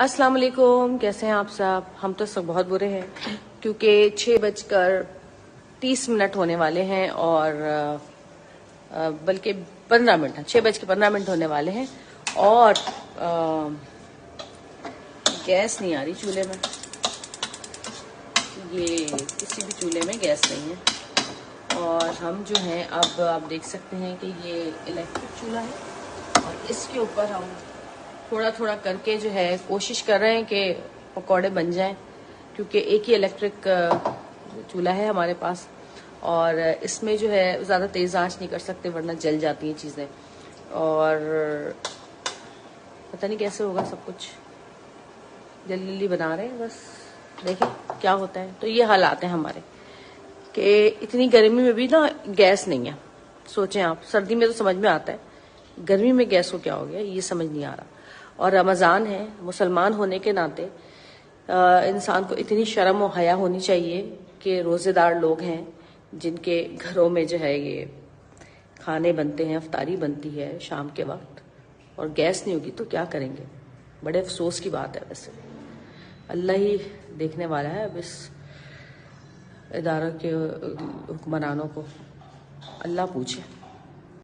السلام علیکم، کیسے ہیں آپ سب؟ ہم تو سب بہت برے ہیں کیونکہ 6:30 ہونے والے ہیں اور بلکہ 15 منٹ 6:15 ہونے والے ہیں اور گیس نہیں آ رہی چولہے میں. یہ کسی بھی چولہے میں گیس نہیں ہے اور ہم جو ہیں اب آپ دیکھ سکتے ہیں کہ یہ الیکٹرک چولہا ہے اور اس کے اوپر ہم تھوڑا تھوڑا کر کے جو ہے کوشش کر رہے ہیں کہ پکوڑے بن جائیں، کیونکہ ایک ہی الیکٹرک چولہا ہے ہمارے پاس اور اس میں جو ہے زیادہ تیز آنچ نہیں کر سکتے ورنہ جل جاتی ہیں چیزیں اور پتہ نہیں کیسے ہوگا سب کچھ. جلدی بنا رہے ہیں، بس دیکھیں کیا ہوتا ہے. تو یہ حالات ہیں ہمارے کہ اتنی گرمی میں بھی نا گیس نہیں ہے. سوچیں آپ، سردی میں تو سمجھ میں آتا ہے، گرمی میں گیس کو کیا ہو گیا یہ سمجھ نہیں آ رہا. اور رمضان ہے، مسلمان ہونے کے ناطے انسان کو اتنی شرم و حیا ہونی چاہیے کہ روزے دار لوگ ہیں جن کے گھروں میں جو ہے یہ کھانے بنتے ہیں، افطاری بنتی ہے شام کے وقت اور گیس نہیں ہوگی تو کیا کریں گے. بڑے افسوس کی بات ہے. ویسے اللہ ہی دیکھنے والا ہے اب اس ادارہ کے حکمرانوں کو، اللہ پوچھے.